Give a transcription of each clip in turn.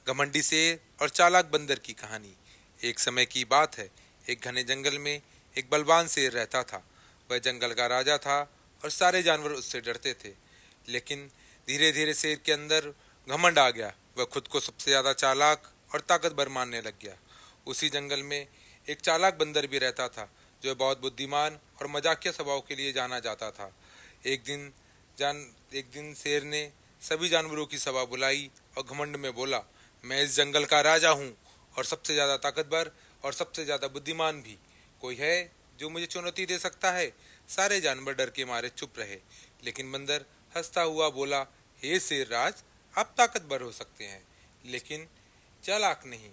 घमंडी शेर और चालाक बंदर की कहानी। एक समय की बात है। एक घने जंगल में एक बलवान शेर रहता था। वह जंगल का राजा था और सारे जानवर उससे डरते थे। लेकिन धीरे धीरे शेर के अंदर घमंड आ गया। वह खुद को सबसे ज्यादा चालाक और ताकतवर मानने लग गया। उसी जंगल में एक चालाक बंदर भी रहता था, जो बहुत बुद्धिमान और मजाकिया स्वभाव के लिए जाना जाता था। एक दिन जान एक दिन शेर ने सभी जानवरों की सभा बुलाई और घमंड में बोला, मैं इस जंगल का राजा हूँ और सबसे ज्यादा ताकतवर और सबसे ज्यादा बुद्धिमान भी। कोई है जो मुझे चुनौती दे सकता है? सारे जानवर डर के मारे चुप रहे। लेकिन बंदर हंसता हुआ बोला, हे शेर राज, आप ताकतवर हो सकते हैं, लेकिन चालाक नहीं।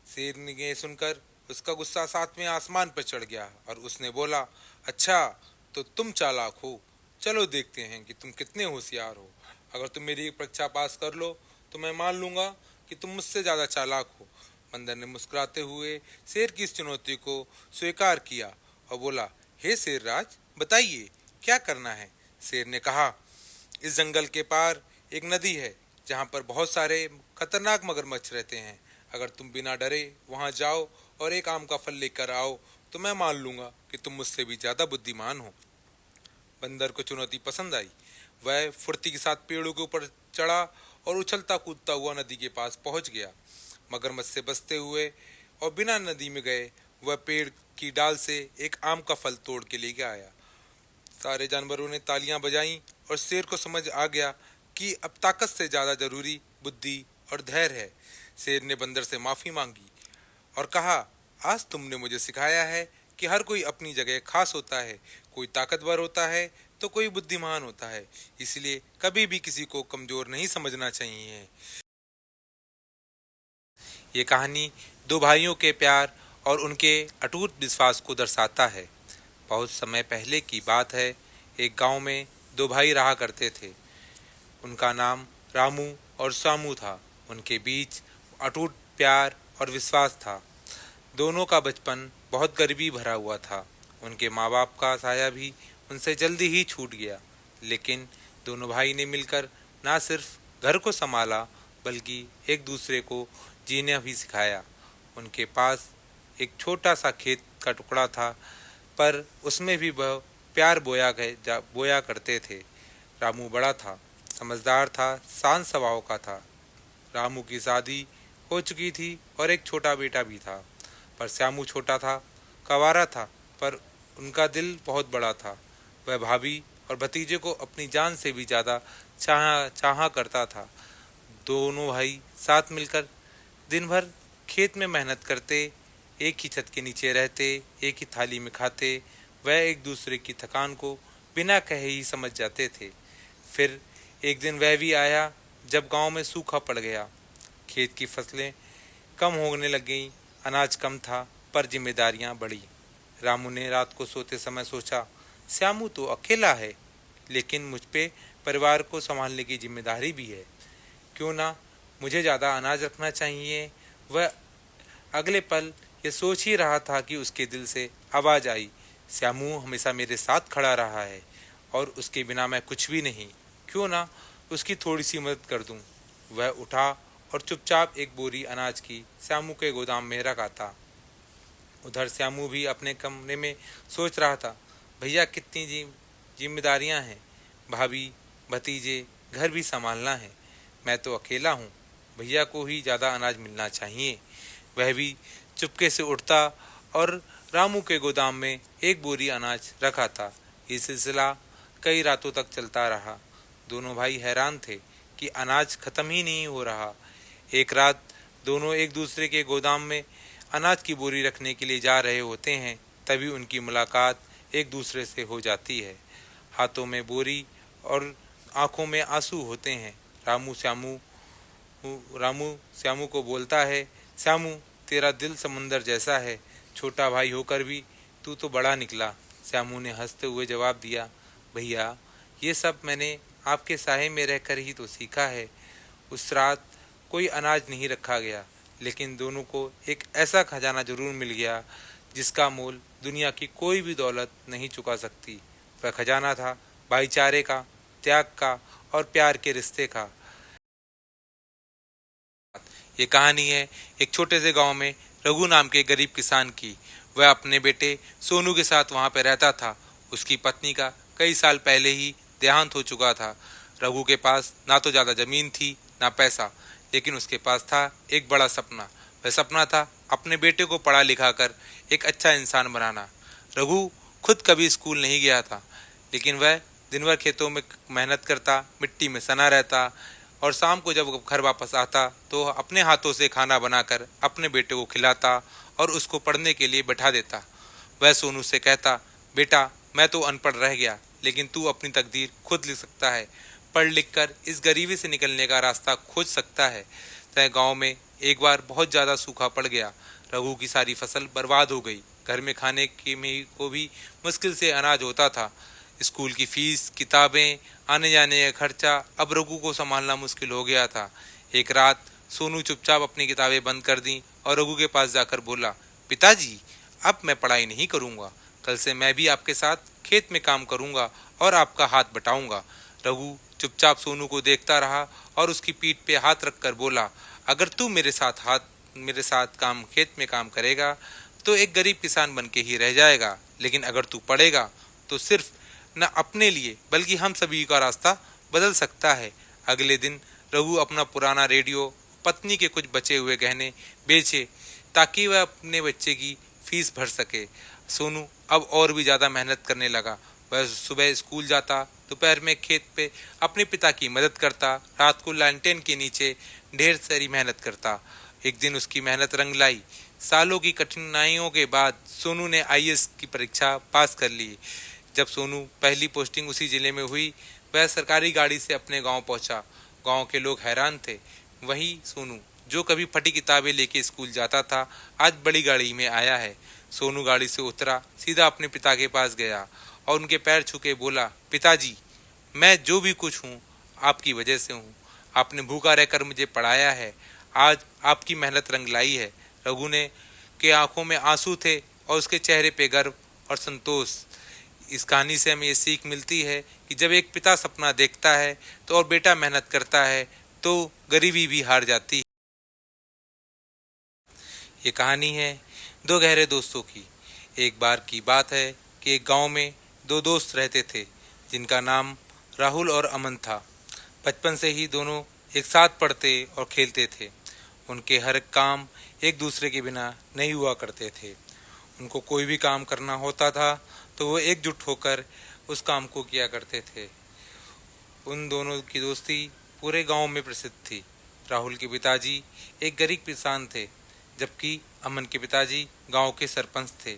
शेर ने सुनकर उसका गुस्सा सातवें आसमान पर चढ़ गया और उसने बोला, अच्छा, तो तुम चालाक हो। चलो देखते हैं कि तुम कितने होशियार हो। अगर तुम मेरी परीक्षा पास कर लो तो मैं मान लूंगा कि तुम मुझसे ज्यादा चालाक हो। बंदर ने मुस्कुराते हुए शेर की इस चुनौती को स्वीकार किया और बोला, हे शेर राज, बताइए क्या करना है। शेर ने कहा, इस जंगल के पार एक नदी है जहाँ पर बहुत सारे खतरनाक मगरमच्छ रहते हैं। अगर तुम बिना डरे वहाँ जाओ और एक आम का फल लेकर आओ तो मैं मान लूंगा कि तुम मुझसे भी ज्यादा बुद्धिमान हो। बंदर को चुनौती पसंद आई। वह फुर्ती के साथ पेड़ों के ऊपर चढ़ा और उछलता कूदता हुआ नदी के पास पहुंच गया। मगरमच्छ से बचते हुए और बिना नदी में गए वह पेड़ की डाल से एक आम का फल तोड़ के लेके आया। सारे जानवरों ने तालियां बजाईं और शेर को समझ आ गया कि अब ताकत से ज्यादा जरूरी बुद्धि और धैर्य है। शेर ने बंदर से माफी मांगी और कहा, आज तुमने मुझे सिखाया है कि हर कोई अपनी जगह खास होता है। कोई ताकतवर होता है तो कोई बुद्धिमान होता है, इसलिए कभी भी किसी को कमजोर नहीं समझना चाहिए। ये कहानी दो भाइयों के प्यार और उनके अटूट विश्वास को दर्शाता है। बहुत समय पहले की बात है। एक गांव में दो भाई रहा करते थे। उनका नाम रामू और श्यामू था। उनके बीच अटूट प्यार और विश्वास था। दोनों का बचपन बहुत गरीबी भरा हुआ था। उनके माँ बाप का साया भी उनसे जल्दी ही छूट गया। लेकिन दोनों भाई ने मिलकर ना सिर्फ घर को संभाला, बल्कि एक दूसरे को जीना भी सिखाया। उनके पास एक छोटा सा खेत का टुकड़ा था, पर उसमें भी वह प्यार बोया करते थे। रामू बड़ा था, समझदार था, शांत स्वभाव का था। रामू की शादी हो चुकी थी और एक छोटा बेटा भी था। पर श्यामू छोटा था, कवारा था, पर उनका दिल बहुत बड़ा था। वह भाभी और भतीजे को अपनी जान से भी ज्यादा चाहा करता था। दोनों भाई साथ मिलकर दिन भर खेत में मेहनत करते, एक ही छत के नीचे रहते, एक ही थाली में खाते। वह एक दूसरे की थकान को बिना कहे ही समझ जाते थे। फिर एक दिन वह भी आया जब गांव में सूखा पड़ गया। खेत की फसलें कम होने लग गईं, अनाज कम था, पर जिम्मेदारियां बढ़ी। रामू ने रात को सोते समय सोचा, श्यामू तो अकेला है, लेकिन मुझ पे परिवार को संभालने की जिम्मेदारी भी है। क्यों ना मुझे ज़्यादा अनाज रखना चाहिए। वह अगले पल ये सोच ही रहा था कि उसके दिल से आवाज़ आई, श्यामू हमेशा मेरे साथ खड़ा रहा है और उसके बिना मैं कुछ भी नहीं। क्यों ना उसकी थोड़ी सी मदद कर दूं। वह उठा और चुपचाप एक बोरी अनाज की श्यामू के गोदाम में रखा था। उधर श्यामू भी अपने कमरे में सोच रहा था, भैया कितनी जिम्मेदारियां हैं, भाभी, भतीजे, घर भी संभालना है। मैं तो अकेला हूँ, भैया को ही ज़्यादा अनाज मिलना चाहिए। वह भी चुपके से उठता और रामू के गोदाम में एक बोरी अनाज रखा था। ये सिलसिला कई रातों तक चलता रहा। दोनों भाई हैरान थे कि अनाज खत्म ही नहीं हो रहा। एक रात दोनों एक दूसरे के गोदाम में अनाज की बोरी रखने के लिए जा रहे होते हैं। तभी उनकी मुलाकात एक दूसरे से हो जाती है। हाथों में बोरी और आंखों में आंसू होते हैं। रामू श्यामू को बोलता है, श्यामू तेरा दिल समंदर जैसा है, छोटा भाई होकर भी तू तो बड़ा निकला। श्यामू ने हंसते हुए जवाब दिया, भैया ये सब मैंने आपके साये में रहकर ही तो सीखा है। उस रात कोई अनाज नहीं रखा गया, लेकिन दोनों को एक ऐसा खजाना जरूर मिल गया जिसका मोल दुनिया की कोई भी दौलत नहीं चुका सकती। वह खजाना था भाईचारे का, त्याग का और प्यार के रिश्ते का। ये कहानी है एक छोटे से गांव में रघु नाम के गरीब किसान की। वह अपने बेटे सोनू के साथ वहां पर रहता था। उसकी पत्नी का कई साल पहले ही देहांत हो चुका था। रघु के पास ना तो ज्यादा जमीन थी ना पैसा, लेकिन उसके पास था एक बड़ा सपना। वह सपना था अपने बेटे को पढ़ा लिखा कर एक अच्छा इंसान बनाना। रघु खुद कभी स्कूल नहीं गया था, लेकिन वह दिन भर खेतों में मेहनत करता, मिट्टी में सना रहता और शाम को जब घर वापस आता तो अपने हाथों से खाना बनाकर अपने बेटे को खिलाता और उसको पढ़ने के लिए बैठा देता। वह सोनू से कहता, बेटा मैं तो अनपढ़ रह गया, लेकिन तू अपनी तकदीर खुद लिख सकता है। पढ़ लिख कर इस गरीबी से निकलने का रास्ता खोज सकता है। तय गांव में एक बार बहुत ज़्यादा सूखा पड़ गया। रघु की सारी फसल बर्बाद हो गई। घर में खाने के में को भी मुश्किल से अनाज होता था। स्कूल की फीस, किताबें, आने जाने का खर्चा अब रघु को संभालना मुश्किल हो गया था। एक रात सोनू चुपचाप अपनी किताबें बंद कर दी और रघु के पास जाकर बोला, पिताजी अब मैं पढ़ाई नहीं करूँगा। कल से मैं भी आपके साथ खेत में काम करूँगा और आपका हाथ बटाऊँगा। रघु चुपचाप सोनू को देखता रहा और उसकी पीठ पे हाथ रखकर बोला, अगर तू मेरे साथ खेत में काम करेगा तो एक गरीब किसान बन के ही रह जाएगा, लेकिन अगर तू पढ़ेगा तो सिर्फ न अपने लिए बल्कि हम सभी का रास्ता बदल सकता है। अगले दिन रघु अपना पुराना रेडियो, पत्नी के कुछ बचे हुए गहने बेचे ताकि वह अपने बच्चे की फीस भर सके। सोनू अब और भी ज़्यादा मेहनत करने लगा। वह सुबह स्कूल जाता, दोपहर में खेत पे अपने पिता की मदद करता, रात को लैंटेन के नीचे ढेर सारी मेहनत करता। एक दिन उसकी मेहनत रंग लाई। सालों की कठिनाइयों के बाद सोनू ने आईएएस की परीक्षा पास कर ली। जब सोनू पहली पोस्टिंग उसी जिले में हुई, वह सरकारी गाड़ी से अपने गांव पहुंचा। गांव के लोग हैरान थे। वही सोनू जो कभी फटी किताबें लेके स्कूल जाता था, आज बड़ी गाड़ी में आया है। सोनू गाड़ी से उतरा, सीधा अपने पिता के पास गया और उनके पैर छू के बोला, पिताजी मैं जो भी कुछ हूँ आपकी वजह से हूँ। आपने भूखा रहकर मुझे पढ़ाया है, आज आपकी मेहनत रंग लाई है। रघु ने के आंखों में आंसू थे और उसके चेहरे पे गर्व और संतोष। इस कहानी से हमें ये सीख मिलती है कि जब एक पिता सपना देखता है तो और बेटा मेहनत करता है तो गरीबी भी हार जाती है। ये कहानी है दो गहरे दोस्तों की। एक बार की बात है कि एक गांव में दो दोस्त रहते थे जिनका नाम राहुल और अमन था। बचपन से ही दोनों एक साथ पढ़ते और खेलते थे। उनके हर काम एक दूसरे के बिना नहीं हुआ करते थे। उनको कोई भी काम करना होता था तो वो एकजुट होकर उस काम को किया करते थे। उन दोनों की दोस्ती पूरे गांव में प्रसिद्ध थी। राहुल के पिताजी एक गरीब किसान थे, जबकि अमन के पिताजी गांव के सरपंच थे।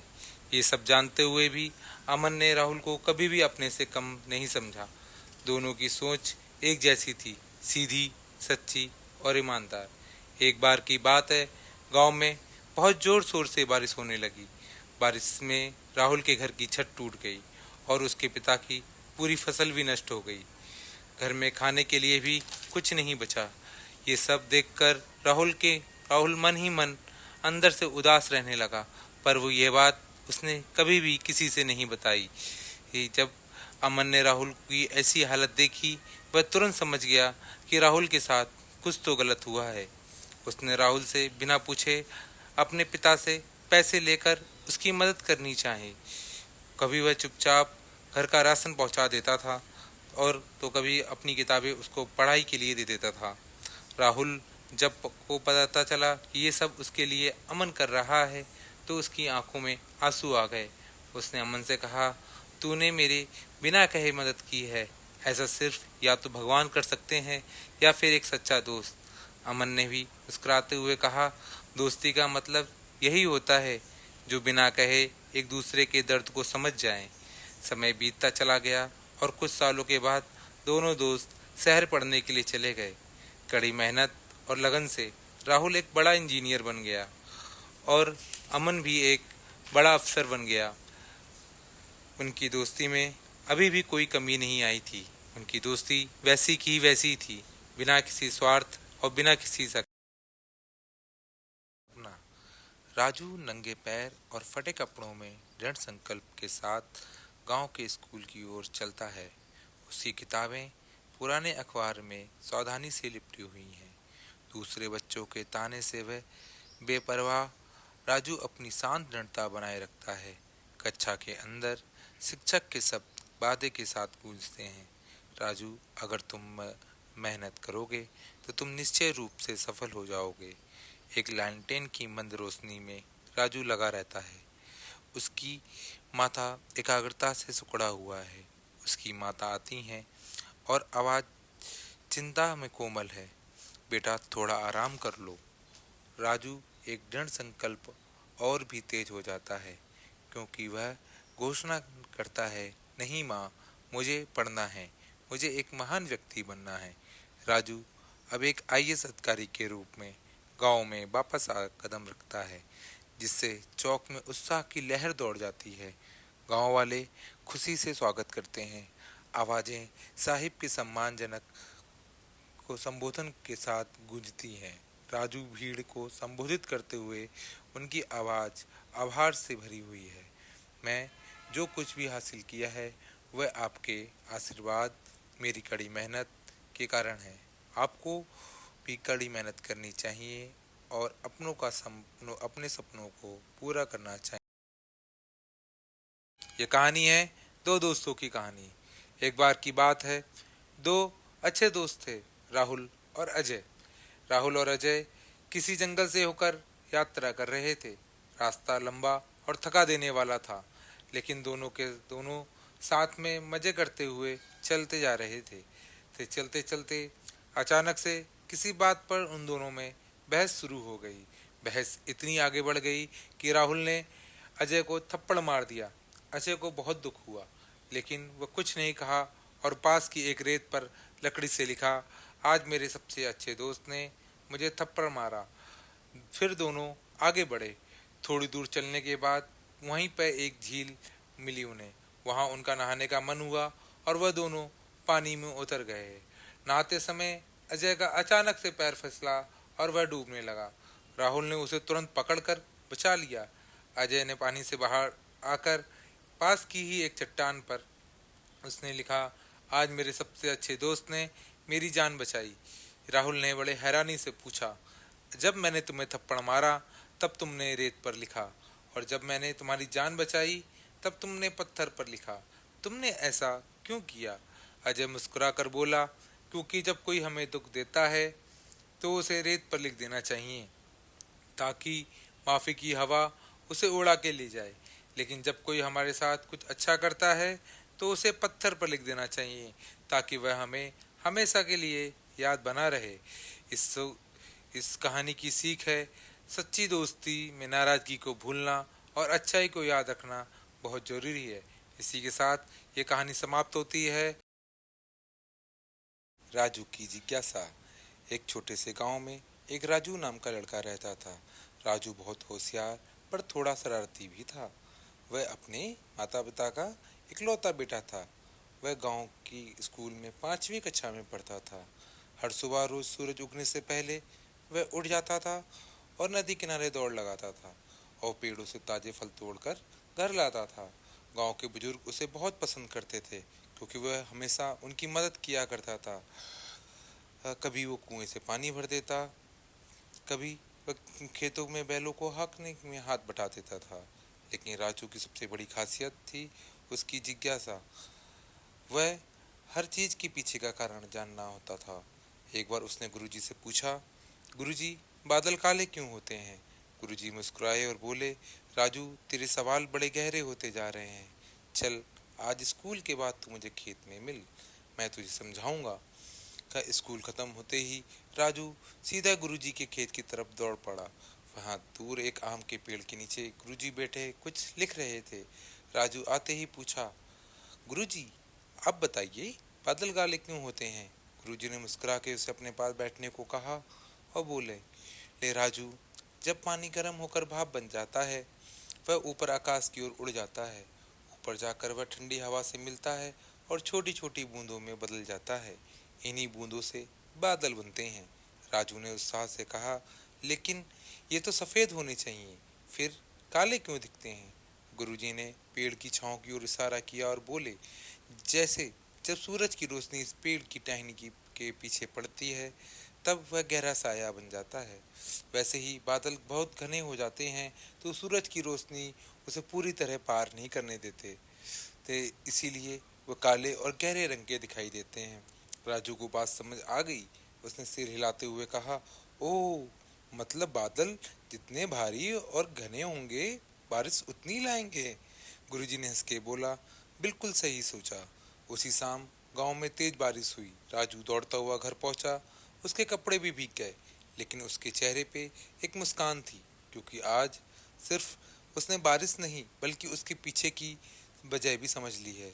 ये सब जानते हुए भी अमन ने राहुल को कभी भी अपने से कम नहीं समझा। दोनों की सोच एक जैसी थी, सीधी, सच्ची और ईमानदार। एक बार की बात है, गांव में बहुत जोर शोर से बारिश होने लगी। बारिश में राहुल के घर की छत टूट गई और उसके पिता की पूरी फसल भी नष्ट हो गई। घर में खाने के लिए भी कुछ नहीं बचा। ये सब देखकर राहुल मन ही मन अंदर से उदास रहने लगा, पर वो ये बात उसने कभी भी किसी से नहीं बताई। जब अमन ने राहुल की ऐसी हालत देखी, वह तुरंत समझ गया कि राहुल के साथ कुछ तो गलत हुआ है। उसने राहुल से बिना पूछे अपने पिता से पैसे लेकर उसकी मदद करनी चाहिए। कभी वह चुपचाप घर का राशन पहुंचा देता था और तो कभी अपनी किताबें उसको पढ़ाई के लिए दे देता था। राहुल जब को पता चला कि ये सब उसके लिए अमन कर रहा है तो उसकी आंखों में आंसू आ गए। उसने अमन से कहा, तूने मेरे बिना कहे मदद की है। ऐसा सिर्फ या तो भगवान कर सकते हैं या फिर एक सच्चा दोस्त। अमन ने भी मुस्कुराते हुए कहा, दोस्ती का मतलब यही होता है जो बिना कहे एक दूसरे के दर्द को समझ जाएं। समय बीतता चला गया और कुछ सालों के बाद दोनों दोस्त शहर पढ़ने के लिए चले गए। कड़ी मेहनत और लगन से राहुल एक बड़ा इंजीनियर बन गया और अमन भी एक बड़ा अफसर बन गया। उनकी दोस्ती में अभी भी कोई कमी नहीं आई थी। उनकी दोस्ती वैसी की वैसी थी, बिना किसी स्वार्थ और बिना किसी सपना। राजू नंगे पैर और फटे कपड़ों में दृढ़ संकल्प के साथ गांव के स्कूल की ओर चलता है। उसकी किताबें पुराने अखबार में सावधानी से लिपटी हुई हैं। दूसरे बच्चों के ताने से वह बेपरवाह राजू अपनी शांत दृढ़ता बनाए रखता है। कक्षा के अंदर शिक्षक के शब्द वादे के साथ गूंजते हैं। राजू, अगर तुम मेहनत करोगे तो तुम निश्चय रूप से सफल हो जाओगे। एक लैंटेन की मंद रोशनी में राजू लगा रहता है। उसकी माथा एकाग्रता से सिकुड़ा हुआ है। उसकी माता आती हैं और आवाज चिंता में कोमल है। बेटा, थोड़ा आराम कर लो। राजू एक दृढ़ संकल्प और भी तेज हो जाता है, क्योंकि वह घोषणा करता है, नहीं माँ, मुझे पढ़ना है, मुझे एक महान व्यक्ति बनना है। राजू अब एक आईएएस अधिकारी के रूप में गांव में वापस आ कदम रखता है, जिससे चौक में उत्साह की लहर दौड़ जाती है। गांव वाले खुशी से स्वागत करते हैं। आवाजें साहिब के सम्मानजनक को संबोधन के साथ गूंजती हैं। राजू भीड़ को संबोधित करते हुए उनकी आवाज आभार से भरी हुई है। मैं जो कुछ भी हासिल किया है वह आपके आशीर्वाद, मेरी कड़ी मेहनत के कारण है। आपको भी कड़ी मेहनत करनी चाहिए और अपने सपनों को पूरा करना चाहिए। ये कहानी है दो दोस्तों की कहानी। एक बार की बात है, दो अच्छे दोस्त थे, राहुल और अजय। राहुल और अजय किसी जंगल से होकर यात्रा कर रहे थे। रास्ता लंबा और थका देने वाला था, लेकिन दोनों के दोनों साथ में मजे करते हुए चलते जा रहे थे। चलते चलते अचानक से किसी बात पर उन दोनों में बहस शुरू हो गई। बहस इतनी आगे बढ़ गई कि राहुल ने अजय को थप्पड़ मार दिया। अजय को बहुत दुख हुआ, लेकिन वह कुछ नहीं कहा और पास की एक रेत पर लकड़ी से लिखा, आज मेरे सबसे अच्छे दोस्त ने मुझे थप्पड़ मारा। फिर दोनों आगे बढ़े। थोड़ी दूर चलने के बाद वहीं पर एक झील मिली उन्हें। वहां उनका नहाने का मन हुआ और वह दोनों पानी में उतर गए। नहाते समय अजय का अचानक से पैर फिसला और वह डूबने लगा। राहुल ने उसे तुरंत पकड़कर बचा लिया। अजय ने पानी से बाहर आकर पास की ही एक चट्टान पर उसने लिखा, आज मेरे सबसे अच्छे दोस्त ने मेरी जान बचाई। राहुल ने बड़े हैरानी से पूछा, जब मैंने तुम्हें थप्पड़ मारा तब तुमने रेत पर लिखा, और जब मैंने तुम्हारी जान बचाई तब तुमने पत्थर पर लिखा। तुमने ऐसा क्यों किया? अजय मुस्कुरा कर बोला, क्योंकि जब कोई हमें दुख देता है तो उसे रेत पर लिख देना चाहिए, ताकि माफी की हवा उसे उड़ा के ले जाए। लेकिन जब कोई हमारे साथ कुछ अच्छा करता है तो उसे पत्थर पर लिख देना चाहिए, ताकि वह हमें हमेशा के लिए याद बना रहे। इस इस कहानी की सीख है, सच्ची दोस्ती में नाराजगी को भूलना और अच्छाई को याद रखना बहुत जरूरी है। इसी के साथ ये कहानी समाप्त होती है। राजू की जिज्ञासा। एक छोटे से गांव में एक राजू नाम का लड़का रहता था। राजू बहुत होशियार पर थोड़ा शरारती भी था। वह अपने माता पिता का इकलौता बेटा था। वह गांव की स्कूल में 5वीं कक्षा में पढ़ता था। हर सुबह रोज सूरज उगने से पहले वह उठ जाता था और नदी किनारे दौड़ लगाता था और पेड़ों से ताजे फल तोड़कर घर लाता था। गांव के बुजुर्ग उसे बहुत पसंद करते थे, क्योंकि वह हमेशा उनकी मदद किया करता था। कभी वो कुएं से पानी भर देता, कभी वह खेतों में बैलों को हाँकने में हाथ बटा देता था। लेकिन राजू की सबसे बड़ी खासियत थी उसकी जिज्ञासा। वह हर चीज के पीछे का कारण जानना होता था। एक बार उसने गुरुजी से पूछा, गुरुजी, बादल काले क्यों होते हैं? गुरुजी मुस्कुराए और बोले, राजू, तेरे सवाल बड़े गहरे होते जा रहे हैं। चल, आज स्कूल के बाद तू मुझे खेत में मिल, मैं तुझे समझाऊंगा। का स्कूल खत्म होते ही राजू सीधा गुरुजी के खेत की तरफ दौड़ पड़ा। वहां दूर एक आम के पेड़ के नीचे गुरुजी बैठे कुछ लिख रहे थे। राजू आते ही पूछा, गुरुजी, अब बताइए, बादल काले क्यों होते हैं? गुरुजी ने मुस्कुरा के उसे अपने पास बैठने को कहा और बोले, ले राजू, जब पानी गर्म होकर भाप बन जाता है वह ऊपर आकाश की ओर उड़ जाता है। ऊपर जाकर वह ठंडी हवा से मिलता है और छोटी छोटी बूंदों में बदल जाता है। इन्हीं बूंदों से बादल बनते हैं। राजू ने उत्साह से कहा, लेकिन ये तो सफेद होने चाहिए, फिर काले क्यों दिखते हैं? गुरुजी ने पेड़ की छांव की ओर इशारा किया और बोले, जैसे जब सूरज की रोशनी इस पेड़ की टहनी के पीछे पड़ती है तब वह गहरा साया बन जाता है। वैसे ही बादल बहुत घने हो जाते हैं तो सूरज की रोशनी उसे पूरी तरह पार नहीं करने देते, तो इसीलिए वो काले और गहरे रंग के दिखाई देते हैं। राजू को बात समझ आ गई। उसने सिर हिलाते हुए कहा, ओह, मतलब बादल जितने भारी और घने होंगे, बारिश उतनी लाएंगे। गुरुजी ने हंस के बोला, बिल्कुल सही सोचा। उसी शाम गांव में तेज बारिश हुई। राजू दौड़ता हुआ घर पहुंचा। उसके कपड़े भी भीग गए, लेकिन उसके चेहरे पे एक मुस्कान थी, क्योंकि आज सिर्फ उसने बारिश नहीं बल्कि उसके पीछे की वजह भी समझ ली है।